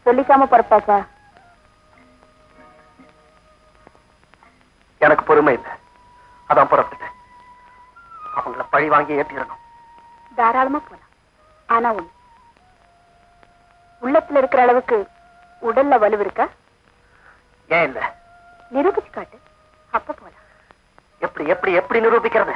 சொல்லிக்காம பொறுப்பாச்சா? எனக்கு பொறுமை இல்லை, அதான் புறப்பட்டேன். அவங்கள பழி வாங்கி ஏற்றிடணும். தாராளமா போலாம். ஆனா ஒண்ணு, உள்ளத்துல இருக்கிற அளவுக்கு உடல்ல வலு இருக்கா? ஏன் இல்ல? நிரூபிச்சு காட்டு, அப்ப போலாம். எப்படி எப்படி எப்படி நிரூபிக்கிறது?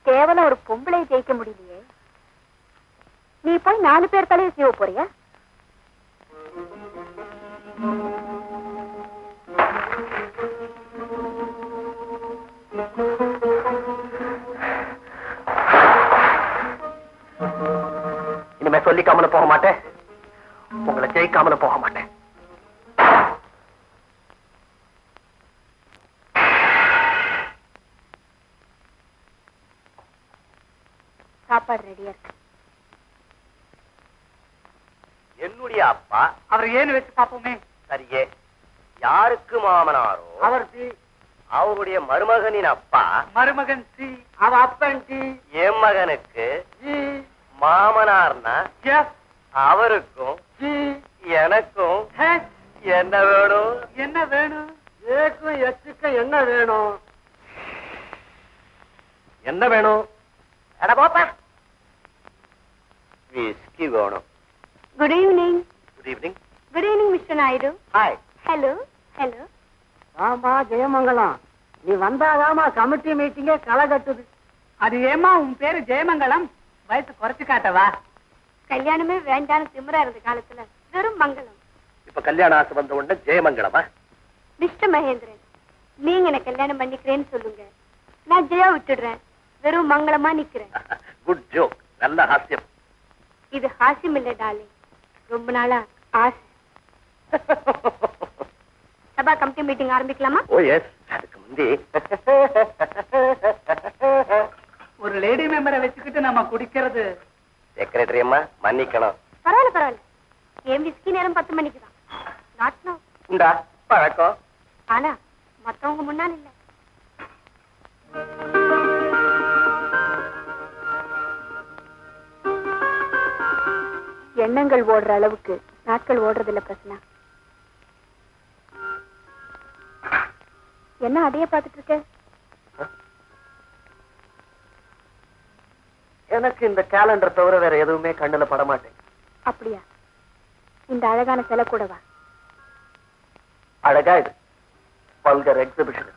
கேவலம் ஒரு பொம்பளை ஜெயிக்க முடியலையே, நீ போய் 4 பேர் தலையை சீவ போறியா? இனிமே சொல்லிக்காமல போக மாட்டேன், உங்களை ஜெயிக்காமல போக மாட்டேன். சாப்பாடு ரெடியா இருக்கு. என்னுடைய அப்பா அவர் ஏன்னு வச்சு பாப்போமே. சரியே. யாருக்கு மாமனாரோ அவருடைய மருமகனின் அப்பா மருமகன் சி, அவ அப்பன் டி, என் மகனுக்கு ஜி, மாமனார்னா எஸ், அவருக்கும் ஜி, எனக்கும் ஹெச். என்ன வேணும்? என்ன வேணும்? ஏக்கும் எச்சுக்கும் என்ன வேணும்? என்ன வேணும்? அட போப்பா. விஸ்கி வேணும். Good evening. Good evening. Good evening mister Naidu. Hi. Hello hello. ஆமா ஜெயமங்கலம், நீ வந்தாதாமா கமிட்டி மீட்டிங்கே களை கட்டுது. அது ஏமா உன் பேரு ஜெயமங்கலம்? வயசு குறைச்சு காட்டவா? கல்யாணமே வேண்டான்னு திமிரா இருந்த காலத்துல வெறும் மங்கலம். இப்ப கல்யாண ஆசை வந்த உடனே ஜெயமங்கலமா? மிஸ்டர் மகேந்திரன், நீங்க என்ன கல்யாணம் பண்ணிக்கிறேன்னு சொல்லுங்க, நான் ஜெயா விட்டுடுறேன். வெறும் மங்களமா நிக்கிறேன். குட் ஜோக், நல்ல ஹாஸ்யம். இது ஹாஸ்யம் இல்ல டார்லிங், ரொம்ப நாளா ஆசை. சபா கமிட்டி மீட்டிங் ஆரம்பிக்கலாமா? ஓ எஸ். அதுக்கு முந்தி ஒரு லேடி மெம்பரை வச்சுக்கிட்டு நம்ம குடிக்கிறது. செக்ரட்டரி அம்மா மன்னிக்கணும். பரவாயில்ல பரவாயில்ல, என் விஸ்கி நேரம் 10 மணிக்கு தான். Not no. உண்டா பழக்கம்? ஆனா மத்தவங்க முன்னால இல்ல. எண்ணங்கள் ஓடுற அளவுக்கு நாட்கள் ஓடுறது இல்ல பிரச்சனை. என்ன அதையே பார்த்துட்டு இருக்க? எனக்கு இந்த கேலண்டர் தவிர வேற எதுவுமே கண்ணுல பட மாட்டேன். அப்படியா? இந்த அழகான சிலை கூடவா? அழகா இது பல்கர் எக்ஸிபிஷன்.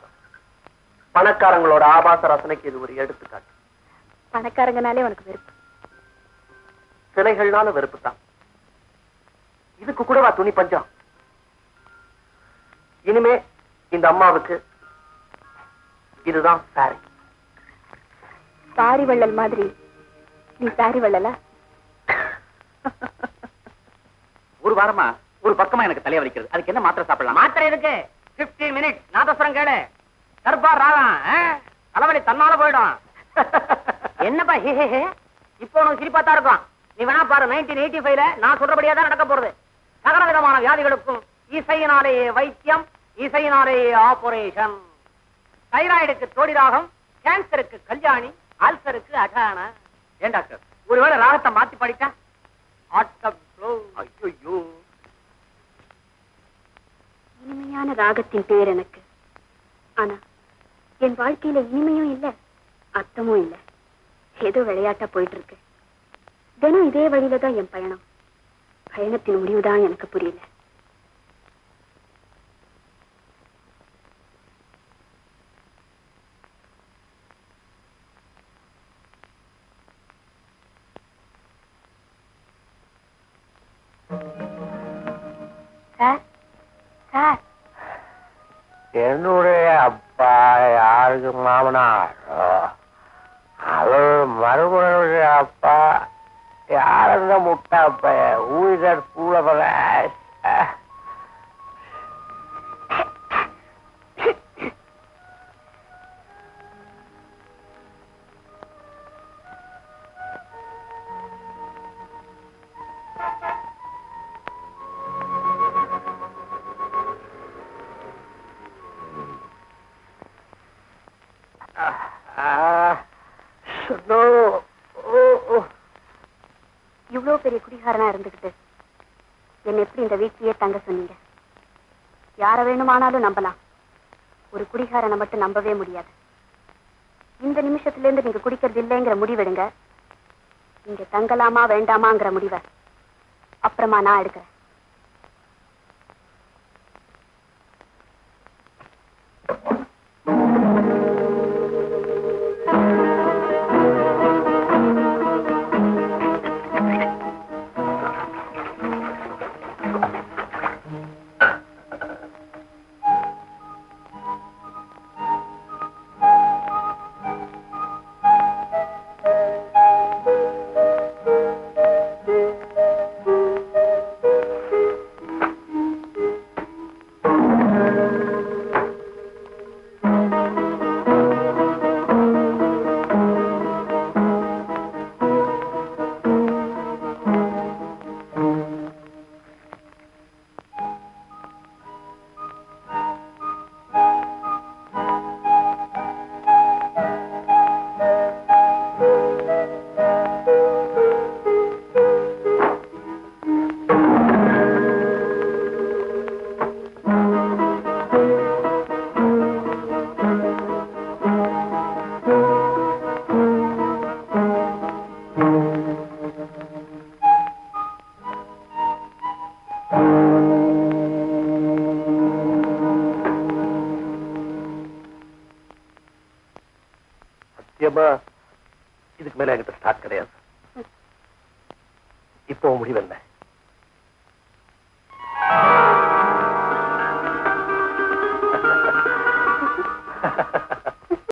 பணக்காரங்களோட ஆபாச ரசனைக்கு இது ஒரு எடுத்துக்காட்டு. பணக்காரங்கனாலே உனக்கு வெறுப்பு? சிலைகள்னால வெறுப்பு தான். இதுக்கு கூடவா துணி பஞ்சம்? இனிமே இந்த அம்மாவுக்கு இதுதான் சாரி. சாரி வள்ளல் மாதிரி நீ சாரி வள்ளல? ஒரு வாரமா ஒரு பக்கமா எனக்கு தலைய வலிக்கிறது. அதுக்கு என்ன மாத்திரை சாப்பிடலாம்? மாத்திரை இருக்கு. 15 மினிட்ஸ் நாதஸ்வரம் கேளு. தர்பார் ராகம் தலைவலி தன்னால போயிடும். என்னப்பா இப்போ உனக்கு சிரிப்பா தான் இருக்கும். நீ வேணா பாரு, 1985ல நான் சொல்றபடியா தான் நடக்க போறது. சகல விதமான வியாதிகளுக்கும் இசையினாலேயே வைத்தியம், இசையினாலேயே ஆபரேஷன். தைராய்டுக்கு தோடி ராகம், கேன்சருக்கு கல்யாணி, அல்சருக்கு அகான. ஏன் டாக்டர், ஒருவேளை ராகத்தை மாத்தி படிச்சா? ஐயோ, இனிமையான ராகத்தின் பேர் எனக்கு. ஆனா என் வாழ்க்கையில இனிமையும் இல்ல, அர்த்தமும் இல்ல. ஏதோ விளையாட்டா போயிட்டு இருக்கு. தினம் இதே வழியில தான் என் பயணம். பயணத்தின் முடிவுதான் எனக்கு புரியல. சார் சார், என்னுடைய அப்பா யாருக்கு மாமனாரோ அவர் மருமகனுடைய அப்பா யார் அந்த முட்டா பையன் ஊழியர் பூலபல இவ்வளவு பெரிய குடிகாரனா இருந்துகிட்டு என்ன எப்படி இந்த வீட்டிலேயே தங்க சொன்னீங்க? யார வேணுமானாலும் நம்பலாம், ஒரு குடிகாரனை மட்டும் நம்பவே முடியாது. இந்த நிமிஷத்துல இருந்து நீங்க குடிக்கிறது இல்லைங்கிற முடிவெடுங்க. இங்க தங்கலாமா வேண்டாமாங்கிற முடிவை அப்புறமா நான் எடுக்கிறேன். இதுக்கு மேல என்கிட்ட ஸ்டார்ட் கிடையாது. இப்போ முடிவு என்ன?